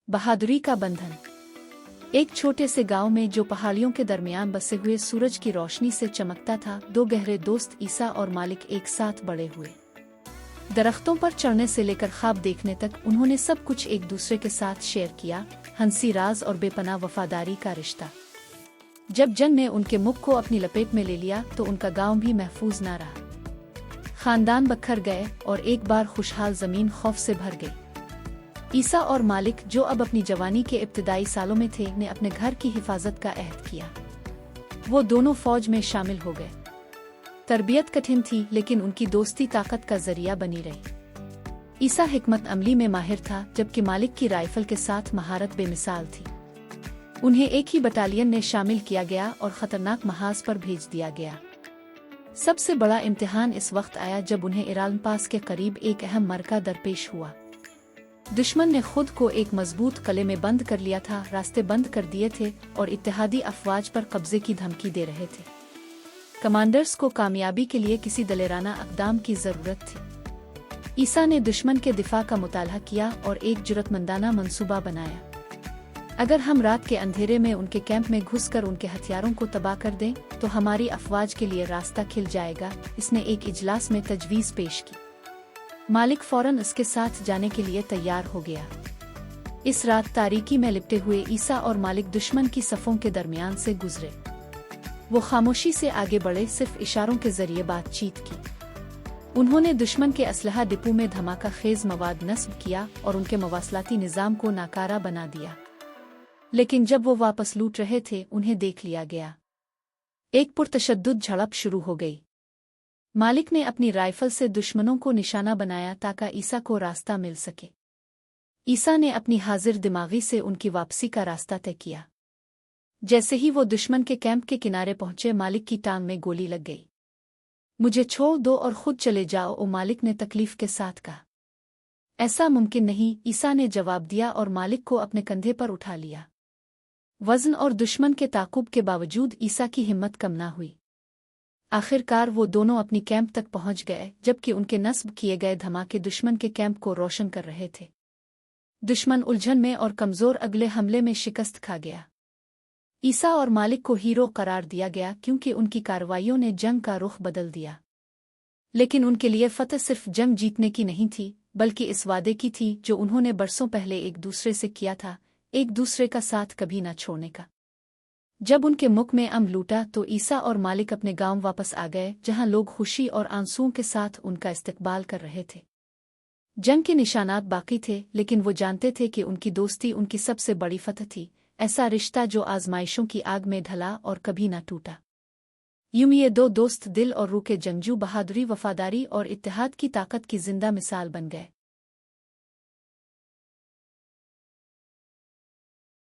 बहादुरी का बंधन। एक छोटे से गांव में जो पहाड़ियों के दरमियान बसे हुए सूरज की रोशनी से चमकता था, दो गहरे दोस्त ईसा और मालिक एक साथ बड़े हुए। दरख्तों पर चढ़ने से लेकर ख्वाब देखने तक उन्होंने सब कुछ एक दूसरे के साथ शेयर किया, हंसी राज और बेपनाह वफादारी का रिश्ता। जब जंग ने उनके मुख को अपनी लपेट में ले लिया तो उनका गांव भी महफूज न रहा। खानदान बखर गए और एक बार खुशहाल जमीन खौफ से भर गई। ईसा और मालिक, जो अब अपनी जवानी के इब्तिदाई सालों में थे, ने अपने घर की हिफाजत का अहद किया। वो दोनों फौज में शामिल हो गए। तरबियत कठिन थी, लेकिन उनकी दोस्ती ताकत का जरिया बनी रही। ईसा हिकमत अमली में माहिर था, जबकि मालिक की राइफल के साथ महारत बेमिसाल थी। उन्हें एक ही बटालियन में शामिल किया गया और खतरनाक महाज पर भेज दिया गया। सबसे बड़ा इम्तिहान इस वक्त आया जब उन्हें इरान पास के करीब एक अहम मरका दरपेश हुआ। दुश्मन ने खुद को एक मजबूत किले में बंद कर लिया था, रास्ते बंद कर दिए थे और इत्तेहादी अफवाज पर कब्जे की धमकी दे रहे थे। कमांडर्स को कामयाबी के लिए किसी दलेराना अक़दाम की जरूरत थी। ईसा ने दुश्मन के दिफा का मुतालहा किया और एक जुर्रतमंदाना मंसूबा बनाया। अगर हम रात के अंधेरे में उनके कैंप में घुसकर उनके हथियारों को तबाह कर दें तो हमारी अफवाज के लिए रास्ता खिल जाएगा। इसने एक इजलास में तजवीज़ पेश की। मालिक फौरन इसके साथ जाने के लिए तैयार हो गया। इस रात तारीकी में लिपटे हुए ईसा और मालिक दुश्मन की सफ़ों के दरमियान से गुजरे। वो खामोशी से आगे बढ़े, सिर्फ इशारों के जरिए बातचीत की। उन्होंने दुश्मन के असलहा डिपो में धमाका खेज मवाद नस्ब किया और उनके मवासलाती निज़ाम को नाकारा बना दिया। लेकिन जब वो वापस लूट रहे थे, उन्हें देख लिया गया। एक पुरतशद्दुद झड़प शुरू हो गई। मालिक ने अपनी राइफल से दुश्मनों को निशाना बनाया ताकि ईसा को रास्ता मिल सके। ईसा ने अपनी हाजिर दिमागी से उनकी वापसी का रास्ता तय किया। जैसे ही वो दुश्मन के कैंप के किनारे पहुंचे, मालिक की टांग में गोली लग गई। मुझे छोड़ दो और खुद चले जाओ, ओ मालिक ने तकलीफ के साथ कहा। ऐसा मुमकिन नहीं, ईसा ने जवाब दिया और मालिक को अपने कंधे पर उठा लिया। वज़न और दुश्मन के ताक़ुब के बावजूद ईसा की हिम्मत कम ना हुई। आखिरकार वो दोनों अपनी कैंप तक पहुंच गए, जबकि उनके नस्ब किए गए धमाके दुश्मन के कैंप को रोशन कर रहे थे। दुश्मन उलझन में और कमज़ोर अगले हमले में शिकस्त खा गया। ईसा और मालिक को हीरो करार दिया गया क्योंकि उनकी कार्रवाइयों ने जंग का रुख बदल दिया। लेकिन उनके लिए फतह सिर्फ जंग जीतने की नहीं थी, बल्कि इस वादे की थी जो उन्होंने बरसों पहले एक दूसरे से किया था, एक दूसरे का साथ कभी न छोड़ने का। जब उनके मुख में अम लूटा तो ईसा और मालिक अपने गांव वापस आ गए, जहां लोग खुशी और आंसुओं के साथ उनका इस्तकबाल कर रहे थे। जंग के निशानात बाकी थे, लेकिन वो जानते थे कि उनकी दोस्ती उनकी सबसे बड़ी फतह थी। ऐसा रिश्ता जो आजमाइशों की आग में ढला और कभी न टूटा। यूं ये दो दोस्त दिल और रूह के जंगजू बहादुरी, वफादारी और इत्तेहाद की ताकत की जिंदा मिसाल बन गए।